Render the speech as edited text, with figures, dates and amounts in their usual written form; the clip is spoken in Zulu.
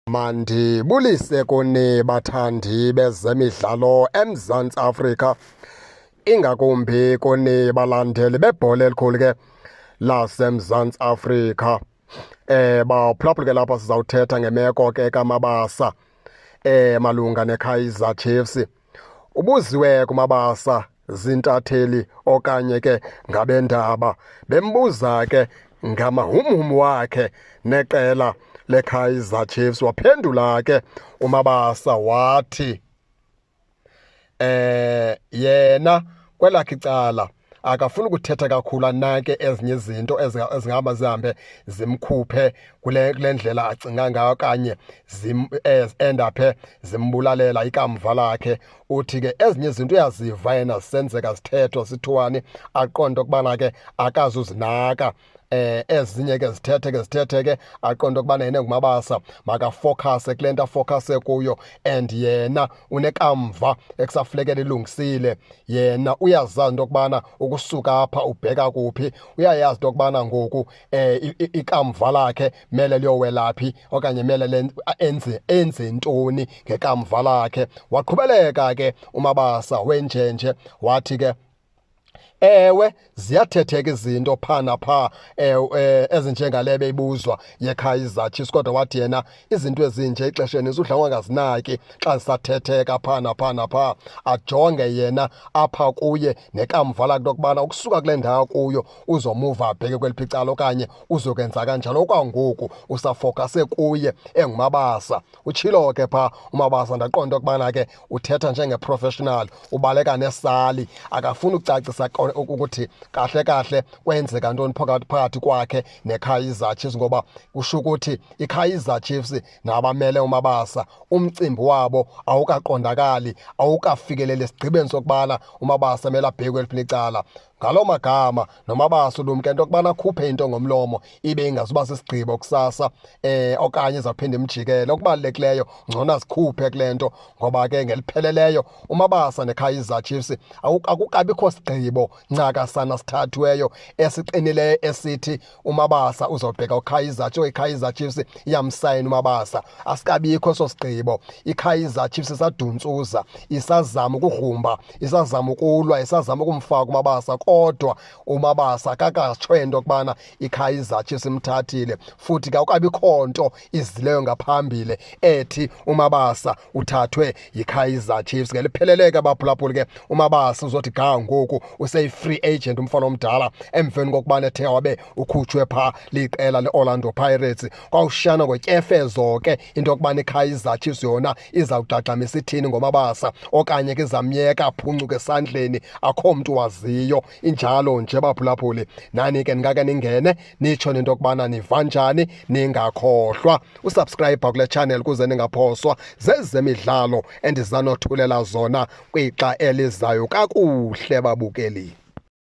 Mandibulise kuni bathandi bezemidlalo eMzantsi Afrika, ingakumbi kuni balandeli bebhola elikhulu ke laseMzantsi Afrika. Baphulaphula ke lapha sizawuthetha ngemeko ke kaMabasa malunga neKaizer Chiefs. Ubuziwe kuMabasa zintatheli okanye ke ngabendaba bembuza ke ngamahumhum wakhe neqela leKaizer Chiefs. Waphendula ke uMabasa wathi yena kwelakhe icala akafuna ukuthetha kakhulu, anake ezinye izinto ezingaba zihambe zimkhuphe kule ndlela acinga ngayo okanye endaphe zimbulalela ikamva lakhe. Uthi ke ezinye izinto uyaziva yena zisenzeka zithethwa sithiwani, aqonde okubana ke akazuzinaka. Ezinye ke zithethe ke aqonde okubana yena nguMabasa makafocuse kule nto afocuse kuyo, and yena unekamva ekusafulekela ilungisile. Yena uyazazi into okubana ukusuka apha ubheka kuphi, uyayazi into okubana ngoku ikamva lakhe mele liyowelaphi okanye mele enze ntoni ngekamva lakhe. Waqhubeleka ke uMabasa wenjenje wathi ke ewe ziyathetheka izinto phana pha ezinjengale beyibuzwa yeKaizer Chiefs, kodwa wathi yena izinto ezinje ixesheni udla wangazinaki xa zisathetheka phana pha. Ajonge yena apha kuye nekamva lakhe lokubana ukusuka kule ndawo kuyo uzomuva abheke kweliphi icala okanye uzokwenza kanjalo. Okwangoku usafokase kuye enguMabasa. Utshilo ke pha uMabasa, ndaqonda okubana ke uthetha njenge-professional, ubaleka nesali, akafuni ukucacisa ukuthi kahle kwenzeka ntoni phakathi kwakhe neKaizer Chiefs, ngoba kusho ukuthi iKaizer Chiefs nabamele uMabasa umcimbi wabo awukaqondakali, awukafikeleli esigqibeni sokubana uMabasa mele abheke kweliphi icala. Ngaloo magama noMabasa ulumke into okubana akhuphe into ngomlomo ibe ingazuba sisigqibo kusasa okanye izawuphinda imjikele. Okubalulekileyo ngcono azikhuphe kule nto, ngoba ke ngelipheleleyo uMabasa neKaizer Chiefs akukabikho sigqibo ncakasana sithathiweyo esiqinileyo esithi uMabasa uzobheka iKaizer Chiefs iyamsayina uMabasa. Asikabikho eso sigqibo. iKaizer Chiefs isaduntsuza, isazama ukugrumba, isazama ukulwa, isazama ukumfaka uMabasa, kodwa uMabasa akakatsho into okubana iKaizer Chiefs imthathile. Futhi akukabikho nto izileyo ngaphambili ethi uMabasa uthathwe yiKaizer Chiefs. Ngelipheleleke abaphulaphuli ke uMabasa uzothi ga ngoku useyi-free agent, umfana omdala, emveni kokubana ethe wabe ukhutshwe pha liqela leOrlando Pirates. Kwawushana ngotyefezo ke into yokubana iKaizer Chiefs yona izawudadlamisa ithini ngoMabasa okanye ke izamyeka aphuncuke esandleni, akho mntu waziyo. Injalo nje baphulaphuli, nani ke ningake ningene nitsho into yokubana niva njani. Ningakhohlwa usubscribe kule channel ukuze ningaphoswa zezemidlalo endizanothulela zona kwixa elizayo kakuhle babukeli.